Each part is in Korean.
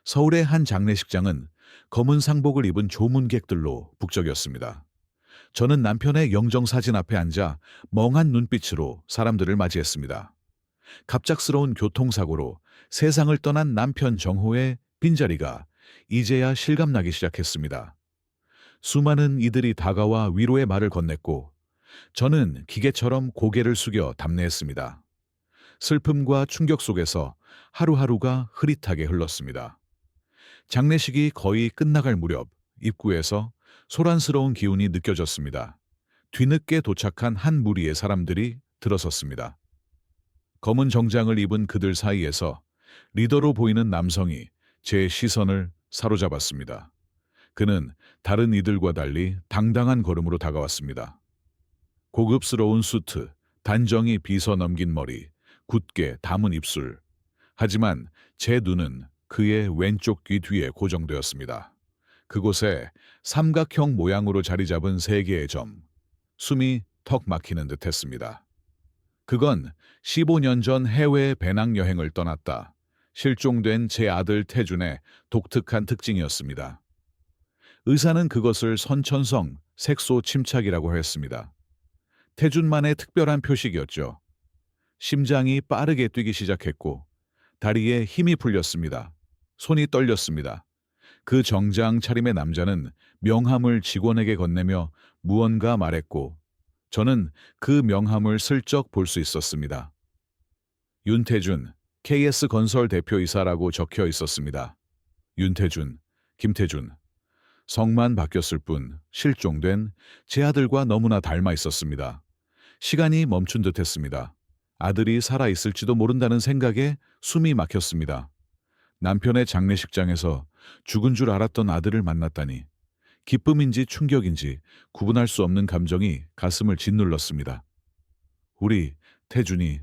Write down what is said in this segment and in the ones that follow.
서울의 한 장례식장은 검은 상복을 입은 조문객들로 북적였습니다. 저는 남편의 영정사진 앞에 앉아 멍한 눈빛으로 사람들을 맞이했습니다. 갑작스러운 교통사고로 세상을 떠난 남편 정호의 빈자리가 이제야 실감나기 시작했습니다. 수많은 이들이 다가와 위로의 말을 건넸고 저는 기계처럼 고개를 숙여 답례했습니다. 슬픔과 충격 속에서 하루하루가 흐릿하게 흘렀습니다. 장례식이 거의 끝나갈 무렵 입구에서 소란스러운 기운이 느껴졌습니다. 뒤늦게 도착한 한 무리의 사람들이 들어섰습니다. 검은 정장을 입은 그들 사이에서 리더로 보이는 남성이 제 시선을 사로잡았습니다. 그는 다른 이들과 달리 당당한 걸음으로 다가왔습니다. 고급스러운 수트, 단정히 빗어 넘긴 머리, 굳게 담은 입술. 하지만 제 눈은 그의 왼쪽 귀 뒤에 고정되었습니다. 그곳에 삼각형 모양으로 자리 잡은 세 개의 점. 숨이 턱 막히는 듯했습니다. 그건 15년 전 해외 배낭여행을 떠났다 실종된 제 아들 태준의 독특한 특징이었습니다. 의사는 그것을 선천성 색소 침착이라고 했습니다. 태준만의 특별한 표식이었죠. 심장이 빠르게 뛰기 시작했고 다리에 힘이 풀렸습니다. 손이 떨렸습니다. 그 정장 차림의 남자는 명함을 직원에게 건네며 무언가 말했고 저는 그 명함을 슬쩍 볼 수 있었습니다. 윤태준, KS건설 대표이사라고 적혀 있었습니다. 윤태준, 김태준. 성만 바뀌었을 뿐 실종된 제 아들과 너무나 닮아 있었습니다. 시간이 멈춘 듯했습니다. 아들이 살아있을지도 모른다는 생각에 숨이 막혔습니다. 남편의 장례식장에서 죽은 줄 알았던 아들을 만났다니 기쁨인지 충격인지 구분할 수 없는 감정이 가슴을 짓눌렀습니다. 우리 태준이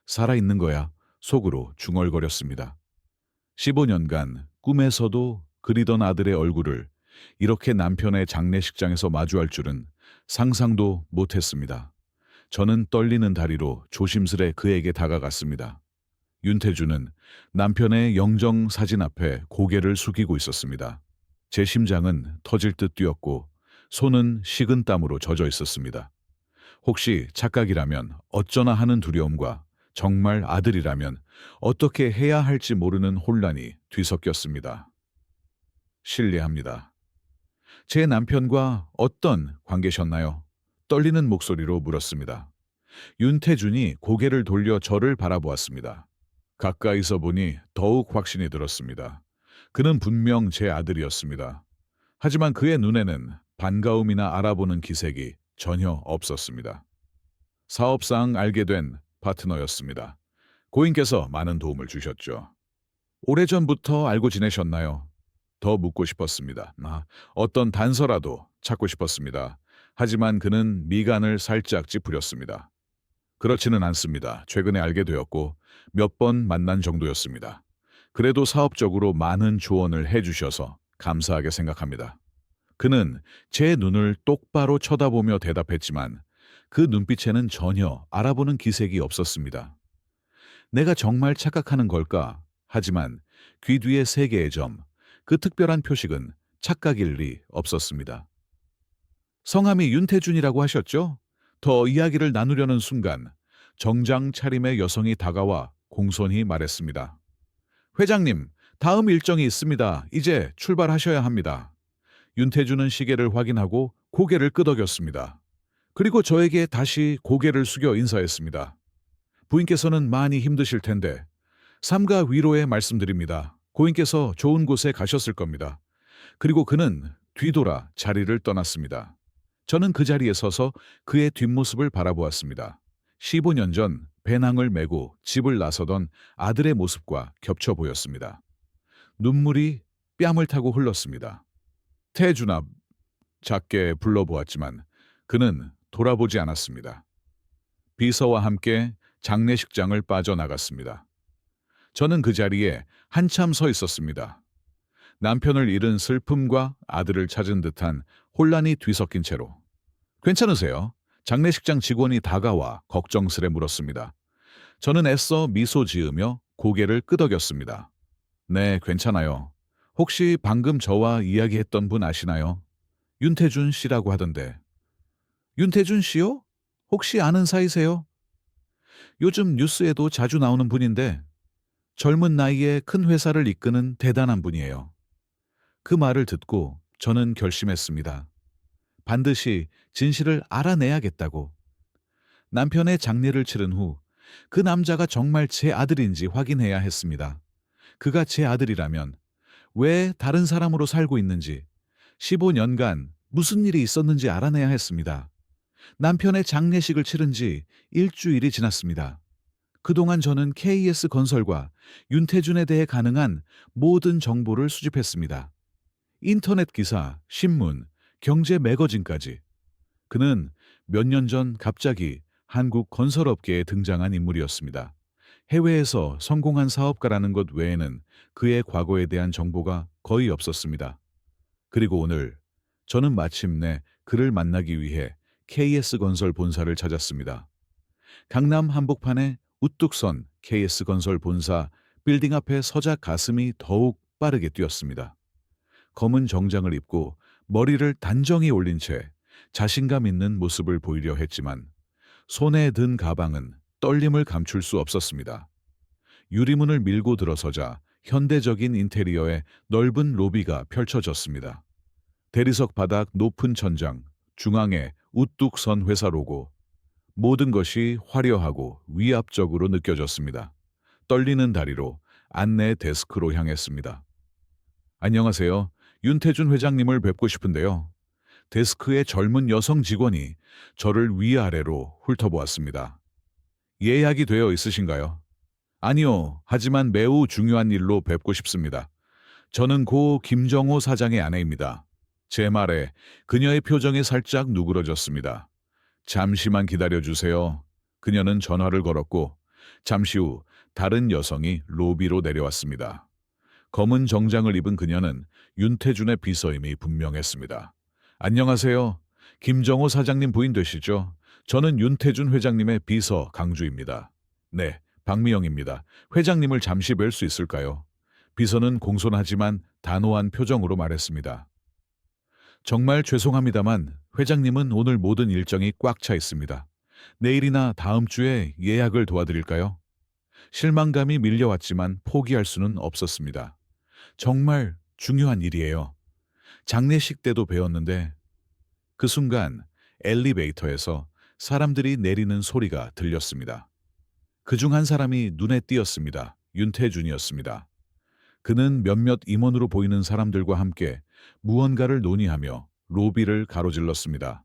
살아있는 거야 속으로 중얼거렸습니다. 15년간 꿈에서도 그리던 아들의 얼굴을 이렇게 남편의 장례식장에서 마주할 줄은 상상도 못했습니다. 저는 떨리는 다리로 조심스레 그에게 다가갔습니다. 윤태준은 남편의 영정 사진 앞에 고개를 숙이고 있었습니다. 제 심장은 터질 듯 뛰었고 손은 식은 땀으로 젖어 있었습니다. 혹시 착각이라면 어쩌나 하는 두려움과 정말 아들이라면 어떻게 해야 할지 모르는 혼란이 뒤섞였습니다. 실례합니다. 제 남편과 어떤 관계셨나요? 떨리는 목소리로 물었습니다. 윤태준이 고개를 돌려 저를 바라보았습니다. 가까이서 보니 더욱 확신이 들었습니다. 그는 분명 제 아들이었습니다. 하지만 그의 눈에는 반가움이나 알아보는 기색이 전혀 없었습니다. 사업상 알게 된 파트너였습니다. 고인께서 많은 도움을 주셨죠. 오래전부터 알고 지내셨나요? 더 묻고 싶었습니다. 어떤 단서라도 찾고 싶었습니다. 하지만 그는 미간을 살짝 찌푸렸습니다. 그렇지는 않습니다. 최근에 알게 되었고 몇 번 만난 정도였습니다. 그래도 사업적으로 많은 조언을 해주셔서 감사하게 생각합니다. 그는 제 눈을 똑바로 쳐다보며 대답했지만 그 눈빛에는 전혀 알아보는 기색이 없었습니다. 내가 정말 착각하는 걸까? 하지만 귀 뒤에 세 개의 점, 그 특별한 표식은 착각일 리 없었습니다. 성함이 윤태준이라고 하셨죠? 더 이야기를 나누려는 순간 정장 차림의 여성이 다가와 공손히 말했습니다. 회장님, 다음 일정이 있습니다. 이제 출발하셔야 합니다. 윤태준은 시계를 확인하고 고개를 끄덕였습니다. 그리고 저에게 다시 고개를 숙여 인사했습니다. 부인께서는 많이 힘드실 텐데 삼가 위로의 말씀드립니다. 고인께서 좋은 곳에 가셨을 겁니다. 그리고 그는 뒤돌아 자리를 떠났습니다. 저는 그 자리에 서서 그의 뒷모습을 바라보았습니다. 15년 전 배낭을 메고 집을 나서던 아들의 모습과 겹쳐 보였습니다. 눈물이 뺨을 타고 흘렀습니다. 태준아, 작게 불러보았지만 그는 돌아보지 않았습니다. 비서와 함께 장례식장을 빠져나갔습니다. 저는 그 자리에 한참 서 있었습니다. 남편을 잃은 슬픔과 아들을 찾은 듯한 혼란이 뒤섞인 채로. 괜찮으세요? 장례식장 직원이 다가와 걱정스레 물었습니다. 저는 애써 미소 지으며 고개를 끄덕였습니다. 네, 괜찮아요. 혹시 방금 저와 이야기했던 분 아시나요? 윤태준 씨라고 하던데. 윤태준 씨요? 혹시 아는 사이세요? 요즘 뉴스에도 자주 나오는 분인데 젊은 나이에 큰 회사를 이끄는 대단한 분이에요. 그 말을 듣고 저는 결심했습니다. 반드시 진실을 알아내야겠다고. 남편의 장례를 치른 후 그 남자가 정말 제 아들인지 확인해야 했습니다. 그가 제 아들이라면 왜 다른 사람으로 살고 있는지, 15년간 무슨 일이 있었는지 알아내야 했습니다. 남편의 장례식을 치른 지 일주일이 지났습니다. 그동안 저는 KS건설과 윤태준에 대해 가능한 모든 정보를 수집했습니다. 인터넷 기사, 신문, 경제 매거진까지. 그는 몇 년 전 갑자기 한국 건설업계에 등장한 인물이었습니다. 해외에서 성공한 사업가라는 것 외에는 그의 과거에 대한 정보가 거의 없었습니다. 그리고 오늘 저는 마침내 그를 만나기 위해 KS건설 본사를 찾았습니다. 강남 한복판에 우뚝 선 KS건설 본사 빌딩 앞에 서자 가슴이 더욱 빠르게 뛰었습니다. 검은 정장을 입고 머리를 단정히 올린 채 자신감 있는 모습을 보이려 했지만 손에 든 가방은 떨림을 감출 수 없었습니다. 유리문을 밀고 들어서자 현대적인 인테리어의 넓은 로비가 펼쳐졌습니다. 대리석 바닥 높은 천장, 중앙에 우뚝 선 회사 로고, 모든 것이 화려하고 위압적으로 느껴졌습니다. 떨리는 다리로 안내 데스크로 향했습니다. 안녕하세요. 윤태준 회장님을 뵙고 싶은데요. 데스크의 젊은 여성 직원이 저를 위아래로 훑어보았습니다. 예약이 되어 있으신가요? 아니요. 하지만 매우 중요한 일로 뵙고 싶습니다. 저는 고 김정호 사장의 아내입니다. 제 말에 그녀의 표정이 살짝 누그러졌습니다. 잠시만 기다려주세요. 그녀는 전화를 걸었고 잠시 후 다른 여성이 로비로 내려왔습니다. 검은 정장을 입은 그녀는 윤태준의 비서임이 분명했습니다. 안녕하세요. 김정호 사장님 부인 되시죠? 저는 윤태준 회장님의 비서 강주입니다. 네, 박미영입니다. 회장님을 잠시 뵐 수 있을까요? 비서는 공손하지만 단호한 표정으로 말했습니다. 정말 죄송합니다만 회장님은 오늘 모든 일정이 꽉 차 있습니다. 내일이나 다음 주에 예약을 도와드릴까요? 실망감이 밀려왔지만 포기할 수는 없었습니다. 정말 중요한 일이에요. 장례식 때도 배웠는데 그 순간 엘리베이터에서 사람들이 내리는 소리가 들렸습니다. 그중 한 사람이 눈에 띄었습니다. 윤태준이었습니다. 그는 몇몇 임원으로 보이는 사람들과 함께 무언가를 논의하며 로비를 가로질렀습니다.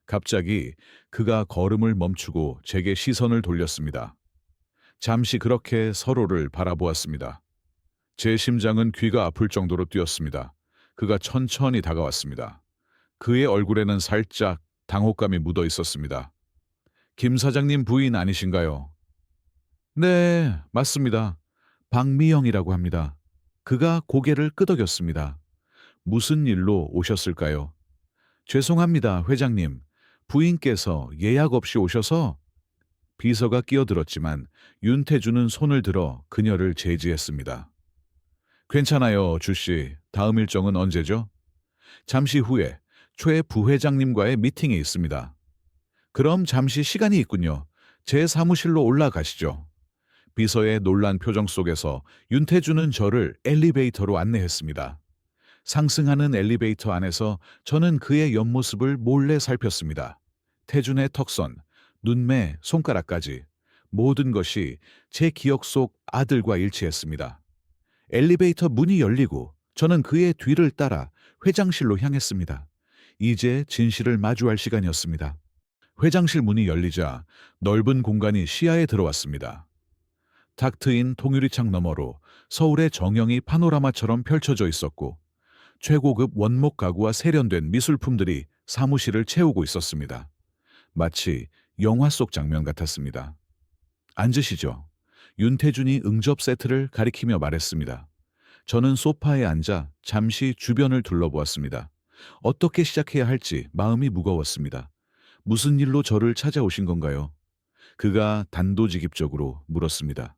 갑자기 그가 걸음을 멈추고 제게 시선을 돌렸습니다. 잠시 그렇게 서로를 바라보았습니다. 제 심장은 귀가 아플 정도로 뛰었습니다. 그가 천천히 다가왔습니다. 그의 얼굴에는 살짝 당혹감이 묻어 있었습니다. 김 사장님 부인 아니신가요? 네, 맞습니다. 박미영이라고 합니다. 그가 고개를 끄덕였습니다. 무슨 일로 오셨을까요? 죄송합니다, 회장님. 부인께서 예약 없이 오셔서 비서가 끼어들었지만 윤태준은 손을 들어 그녀를 제지했습니다. 괜찮아요, 주씨. 다음 일정은 언제죠? 잠시 후에 최 부회장님과의 미팅이 있습니다. 그럼 잠시 시간이 있군요. 제 사무실로 올라가시죠. 비서의 놀란 표정 속에서 윤태준은 저를 엘리베이터로 안내했습니다. 상승하는 엘리베이터 안에서 저는 그의 옆모습을 몰래 살폈습니다. 태준의 턱선, 눈매, 손가락까지 모든 것이 제 기억 속 아들과 일치했습니다. 엘리베이터 문이 열리고 저는 그의 뒤를 따라 회장실로 향했습니다. 이제 진실을 마주할 시간이었습니다. 회장실 문이 열리자 넓은 공간이 시야에 들어왔습니다. 탁 트인 통유리창 너머로 서울의 정영이 파노라마처럼 펼쳐져 있었고 최고급 원목 가구와 세련된 미술품들이 사무실을 채우고 있었습니다. 마치 영화 속 장면 같았습니다. 앉으시죠. 윤태준이 응접 세트를 가리키며 말했습니다. 저는 소파에 앉아 잠시 주변을 둘러보았습니다. 어떻게 시작해야 할지 마음이 무거웠습니다. 무슨 일로 저를 찾아오신 건가요? 그가 단도직입적으로 물었습니다.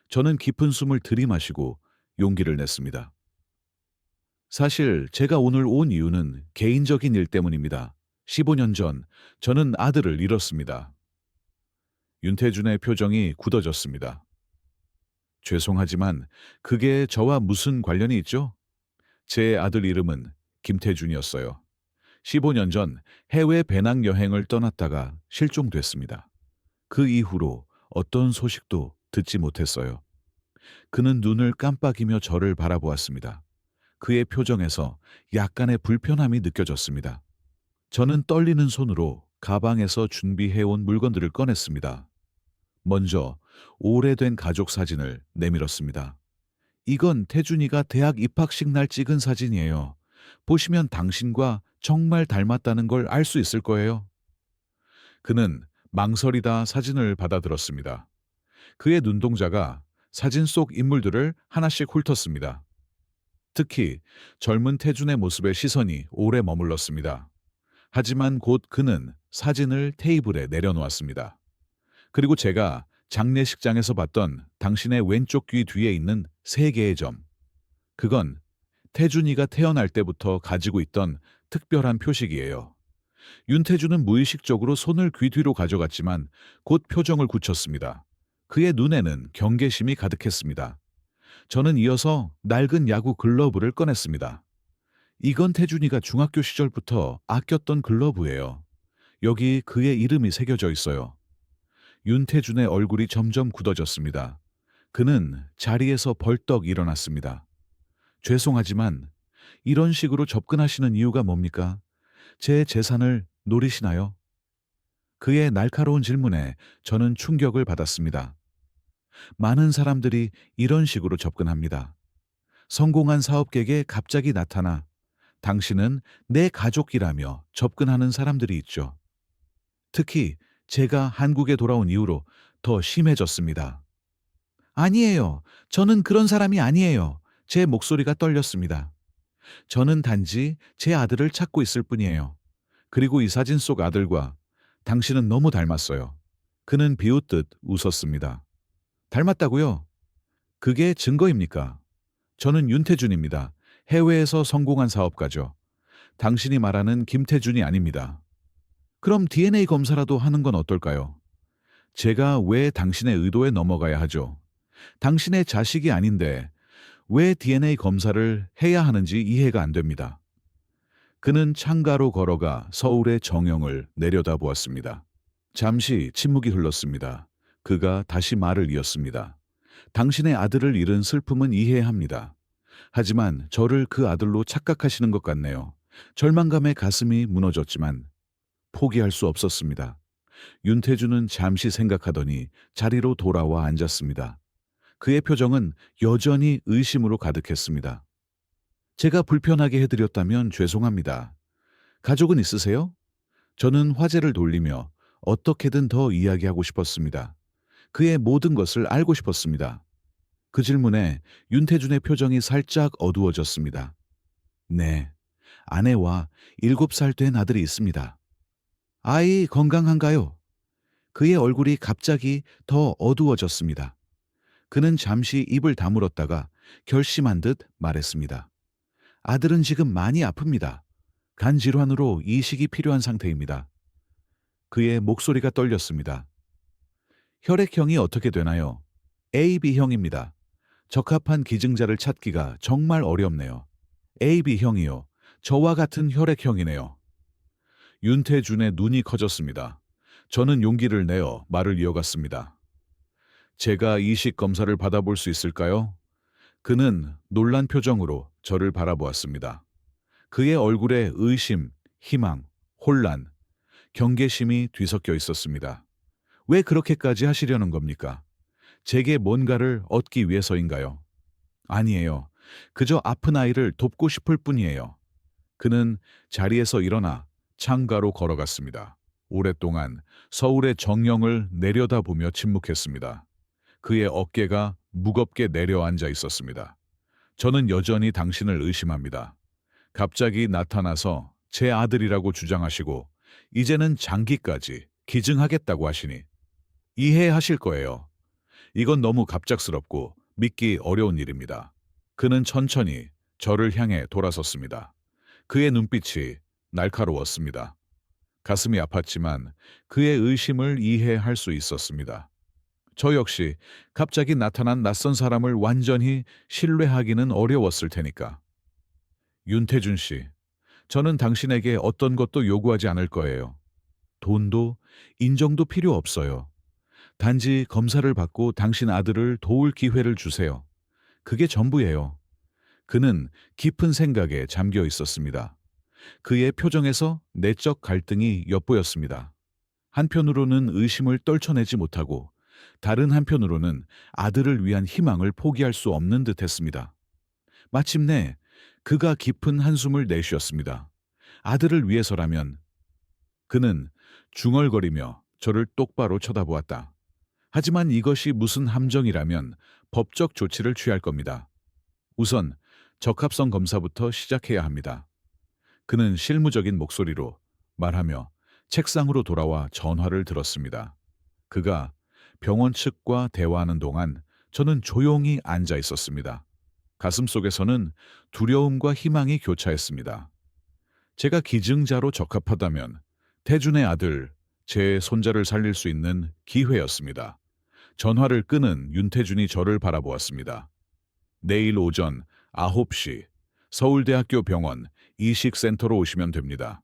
저는 깊은 숨을 들이마시고 용기를 냈습니다. 사실 제가 오늘 온 이유는 개인적인 일 때문입니다. 15년 전 저는 아들을 잃었습니다. 윤태준의 표정이 굳어졌습니다. 죄송하지만 그게 저와 무슨 관련이 있죠? 제 아들 이름은 김태준이었어요. 15년 전 해외 배낭여행을 떠났다가 실종됐습니다. 그 이후로 어떤 소식도 듣지 못했어요. 그는 눈을 깜빡이며 저를 바라보았습니다. 그의 표정에서 약간의 불편함이 느껴졌습니다. 저는 떨리는 손으로 가방에서 준비해온 물건들을 꺼냈습니다. 먼저 오래된 가족 사진을 내밀었습니다. 이건 태준이가 대학 입학식 날 찍은 사진이에요. 보시면 당신과 정말 닮았다는 걸 알 수 있을 거예요. 그는 망설이다 사진을 받아들었습니다. 그의 눈동자가 사진 속 인물들을 하나씩 훑었습니다. 특히 젊은 태준의 모습에 시선이 오래 머물렀습니다. 하지만 곧 그는 사진을 테이블에 내려놓았습니다. 그리고 제가 장례식장에서 봤던 당신의 왼쪽 귀 뒤에 있는 세 개의 점. 그건 태준이가 태어날 때부터 가지고 있던 특별한 표식이에요. 윤태준은 무의식적으로 손을 귀 뒤로 가져갔지만 곧 표정을 굳혔습니다. 그의 눈에는 경계심이 가득했습니다. 저는 이어서 낡은 야구 글러브를 꺼냈습니다. 이건 태준이가 중학교 시절부터 아꼈던 글러브예요. 여기 그의 이름이 새겨져 있어요. 윤태준의 얼굴이 점점 굳어졌습니다. 그는 자리에서 벌떡 일어났습니다. 죄송하지만 이런 식으로 접근하시는 이유가 뭡니까? 제 재산을 노리시나요? 그의 날카로운 질문에 저는 충격을 받았습니다. 많은 사람들이 이런 식으로 접근합니다. 성공한 사업객에 갑자기 나타나 당신은 내 가족이라며 접근하는 사람들이 있죠. 특히 제가 한국에 돌아온 이후로 더 심해졌습니다. 아니에요. 저는 그런 사람이 아니에요. 제 목소리가 떨렸습니다. 저는 단지 제 아들을 찾고 있을 뿐이에요. 그리고 이 사진 속 아들과 당신은 너무 닮았어요. 그는 비웃듯 웃었습니다. 닮았다고요? 그게 증거입니까? 저는 윤태준입니다. 해외에서 성공한 사업가죠. 당신이 말하는 김태준이 아닙니다. 그럼 DNA 검사라도 하는 건 어떨까요? 제가 왜 당신의 의도에 넘어가야 하죠? 당신의 자식이 아닌데 왜 DNA 검사를 해야 하는지 이해가 안 됩니다. 그는 창가로 걸어가 서울의 정영을 내려다보았습니다. 잠시 침묵이 흘렀습니다. 그가 다시 말을 이었습니다. 당신의 아들을 잃은 슬픔은 이해합니다. 하지만 저를 그 아들로 착각하시는 것 같네요. 절망감에 가슴이 무너졌지만 포기할 수 없었습니다. 윤태준은 잠시 생각하더니 자리로 돌아와 앉았습니다. 그의 표정은 여전히 의심으로 가득했습니다. 제가 불편하게 해드렸다면 죄송합니다. 가족은 있으세요? 저는 화제를 돌리며 어떻게든 더 이야기하고 싶었습니다. 그의 모든 것을 알고 싶었습니다. 그 질문에 윤태준의 표정이 살짝 어두워졌습니다. 네, 아내와 7살 된 아들이 있습니다. 아이 건강한가요? 그의 얼굴이 갑자기 더 어두워졌습니다. 그는 잠시 입을 다물었다가 결심한 듯 말했습니다. 아들은 지금 많이 아픕니다. 간 질환으로 이식이 필요한 상태입니다. 그의 목소리가 떨렸습니다. 혈액형이 어떻게 되나요? AB형입니다. 적합한 기증자를 찾기가 정말 어렵네요. AB형이요. 저와 같은 혈액형이네요. 윤태준의 눈이 커졌습니다. 저는 용기를 내어 말을 이어갔습니다. 제가 이식 검사를 받아볼 수 있을까요? 그는 놀란 표정으로 저를 바라보았습니다. 그의 얼굴에 의심, 희망, 혼란, 경계심이 뒤섞여 있었습니다. 왜 그렇게까지 하시려는 겁니까? 제게 뭔가를 얻기 위해서인가요? 아니에요. 그저 아픈 아이를 돕고 싶을 뿐이에요. 그는 자리에서 일어나 창가로 걸어갔습니다. 오랫동안 서울의 정령을 내려다보며 침묵했습니다. 그의 어깨가 무겁게 내려앉아 있었습니다. 저는 여전히 당신을 의심합니다. 갑자기 나타나서 제 아들이라고 주장하시고 이제는 장기까지 기증하겠다고 하시니 이해하실 거예요. 이건 너무 갑작스럽고 믿기 어려운 일입니다. 그는 천천히 저를 향해 돌아섰습니다. 그의 눈빛이 날카로웠습니다. 가슴이 아팠지만 그의 의심을 이해할 수 있었습니다. 저 역시 갑자기 나타난 낯선 사람을 완전히 신뢰하기는 어려웠을 테니까. 윤태준 씨, 저는 당신에게 어떤 것도 요구하지 않을 거예요. 돈도 인정도 필요 없어요. 단지 검사를 받고 당신 아들을 도울 기회를 주세요. 그게 전부예요. 그는 깊은 생각에 잠겨 있었습니다. 그의 표정에서 내적 갈등이 엿보였습니다. 한편으로는 의심을 떨쳐내지 못하고 다른 한편으로는 아들을 위한 희망을 포기할 수 없는 듯했습니다. 마침내 그가 깊은 한숨을 내쉬었습니다. 아들을 위해서라면. 그는 중얼거리며 저를 똑바로 쳐다보았다. 하지만 이것이 무슨 함정이라면 법적 조치를 취할 겁니다. 우선 적합성 검사부터 시작해야 합니다. 그는 실무적인 목소리로 말하며 책상으로 돌아와 전화를 들었습니다. 그가 병원 측과 대화하는 동안 저는 조용히 앉아 있었습니다. 가슴속에서는 두려움과 희망이 교차했습니다. 제가 기증자로 적합하다면 태준의 아들, 제 손자를 살릴 수 있는 기회였습니다. 전화를 끊은 윤태준이 저를 바라보았습니다. 내일 오전 9시 서울대학교 병원 이식센터로 오시면 됩니다.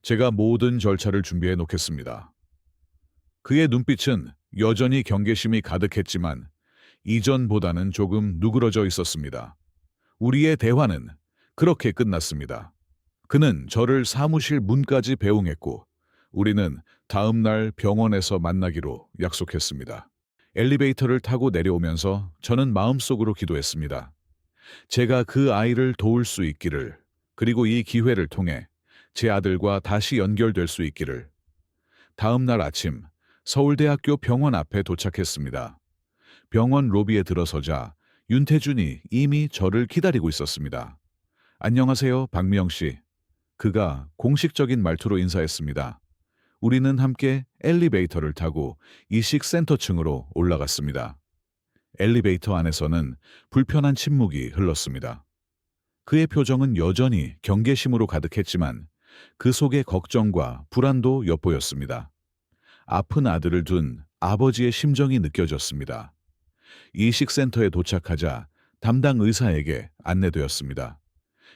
제가 모든 절차를 준비해 놓겠습니다. 그의 눈빛은 여전히 경계심이 가득했지만 이전보다는 조금 누그러져 있었습니다. 우리의 대화는 그렇게 끝났습니다. 그는 저를 사무실 문까지 배웅했고 우리는 다음 날 병원에서 만나기로 약속했습니다. 엘리베이터를 타고 내려오면서 저는 마음속으로 기도했습니다. 제가 그 아이를 도울 수 있기를, 그리고 이 기회를 통해 제 아들과 다시 연결될 수 있기를. 다음 날 아침 서울대학교 병원 앞에 도착했습니다. 병원 로비에 들어서자 윤태준이 이미 저를 기다리고 있었습니다. 안녕하세요, 박미영 씨. 그가 공식적인 말투로 인사했습니다. 우리는 함께 엘리베이터를 타고 이식센터 층으로 올라갔습니다. 엘리베이터 안에서는 불편한 침묵이 흘렀습니다. 그의 표정은 여전히 경계심으로 가득했지만 그 속에 걱정과 불안도 엿보였습니다. 아픈 아들을 둔 아버지의 심정이 느껴졌습니다. 이식센터에 도착하자 담당 의사에게 안내되었습니다.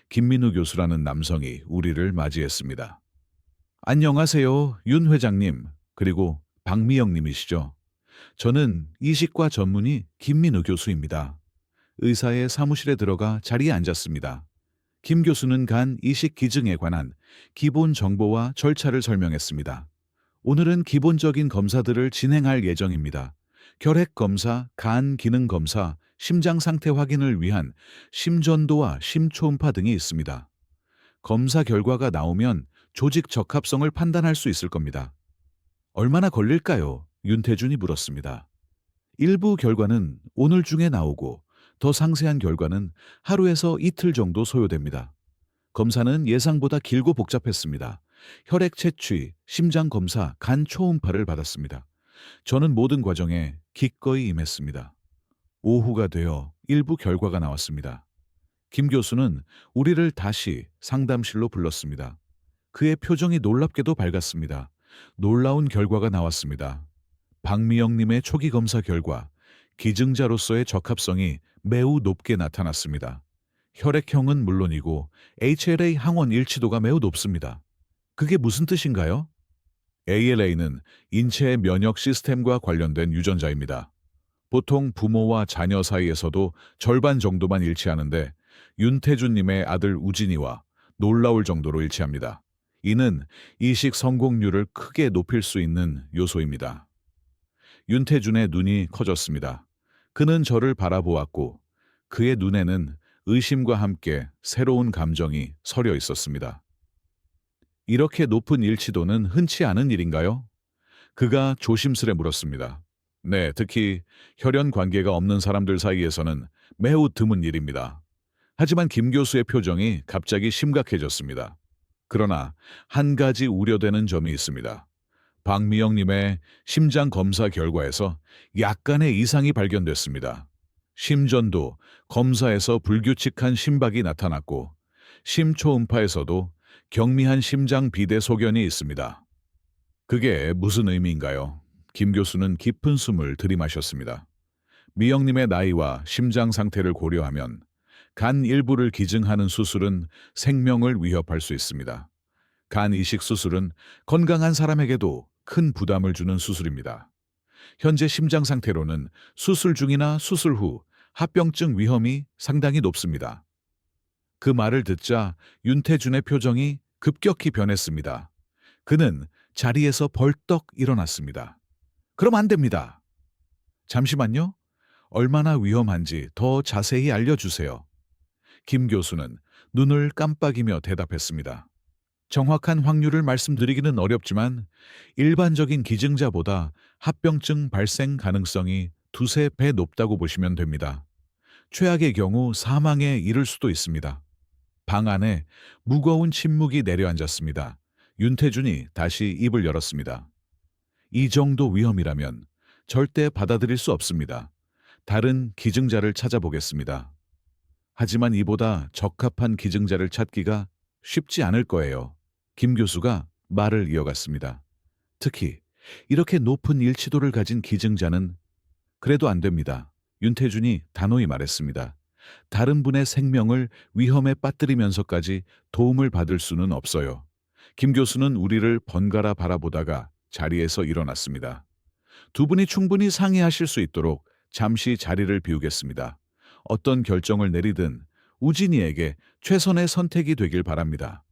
김민우 교수라는 남성이 우리를 맞이했습니다. 안녕하세요, 윤 회장님, 그리고 박미영 님이시죠? 저는 이식과 전문의 김민우 교수입니다. 의사의 사무실에 들어가 자리에 앉았습니다. 김 교수는 간 이식 기증에 관한 기본 정보와 절차를 설명했습니다. 오늘은 기본적인 검사들을 진행할 예정입니다. 혈액 검사, 간 기능 검사, 심장 상태 확인을 위한 심전도와 심초음파 등이 있습니다. 검사 결과가 나오면 조직 적합성을 판단할 수 있을 겁니다. 얼마나 걸릴까요? 윤태준이 물었습니다. 일부 결과는 오늘 중에 나오고 더 상세한 결과는 하루에서 이틀 정도 소요됩니다. 검사는 예상보다 길고 복잡했습니다. 혈액 채취, 심장 검사, 간 초음파를 받았습니다. 저는 모든 과정에 기꺼이 임했습니다. 오후가 되어 일부 결과가 나왔습니다. 김 교수는 우리를 다시 상담실로 불렀습니다. 그의 표정이 놀랍게도 밝았습니다. 놀라운 결과가 나왔습니다. 박미영님의 초기 검사 결과, 기증자로서의 적합성이 매우 높게 나타났습니다. 혈액형은 물론이고 HLA 항원 일치도가 매우 높습니다. 그게 무슨 뜻인가요? ALA는 인체의 면역 시스템과 관련된 유전자입니다. 보통 부모와 자녀 사이에서도 절반 정도만 일치하는데 윤태준님의 아들 우진이와 놀라울 정도로 일치합니다. 이는 이식 성공률을 크게 높일 수 있는 요소입니다. 윤태준의 눈이 커졌습니다. 그는 저를 바라보았고 그의 눈에는 의심과 함께 새로운 감정이 서려 있었습니다. 이렇게 높은 일치도는 흔치 않은 일인가요? 그가 조심스레 물었습니다. 네, 특히 혈연 관계가 없는 사람들 사이에서는 매우 드문 일입니다. 하지만 김 교수의 표정이 갑자기 심각해졌습니다. 그러나 한 가지 우려되는 점이 있습니다. 박미영님의 심장 검사 결과에서 약간의 이상이 발견됐습니다. 심전도 검사에서 불규칙한 심박이 나타났고 심초음파에서도 경미한 심장 비대 소견이 있습니다. 그게 무슨 의미인가요? 김 교수는 깊은 숨을 들이마셨습니다. 미영님의 나이와 심장 상태를 고려하면 간 일부를 기증하는 수술은 생명을 위협할 수 있습니다. 간 이식 수술은 건강한 사람에게도 큰 부담을 주는 수술입니다. 현재 심장 상태로는 수술 중이나 수술 후 합병증 위험이 상당히 높습니다. 그 말을 듣자 윤태준의 표정이 급격히 변했습니다. 그는 자리에서 벌떡 일어났습니다. 그럼 안 됩니다. 잠시만요. 얼마나 위험한지 더 자세히 알려주세요. 김 교수는 눈을 깜빡이며 대답했습니다. 정확한 확률을 말씀드리기는 어렵지만 일반적인 기증자보다 합병증 발생 가능성이 두세 배 높다고 보시면 됩니다. 최악의 경우 사망에 이를 수도 있습니다. 방 안에 무거운 침묵이 내려앉았습니다. 윤태준이 다시 입을 열었습니다. 이 정도 위험이라면 절대 받아들일 수 없습니다. 다른 기증자를 찾아보겠습니다. 하지만 이보다 적합한 기증자를 찾기가 쉽지 않을 거예요. 김 교수가 말을 이어갔습니다. 특히 이렇게 높은 일치도를 가진 기증자는 그래도 안 됩니다. 윤태준이 단호히 말했습니다. 다른 분의 생명을 위험에 빠뜨리면서까지 도움을 받을 수는 없어요. 김 교수는 우리를 번갈아 바라보다가 자리에서 일어났습니다. 두 분이 충분히 상의하실 수 있도록 잠시 자리를 비우겠습니다. 어떤 결정을 내리든 우진이에게 최선의 선택이 되길 바랍니다.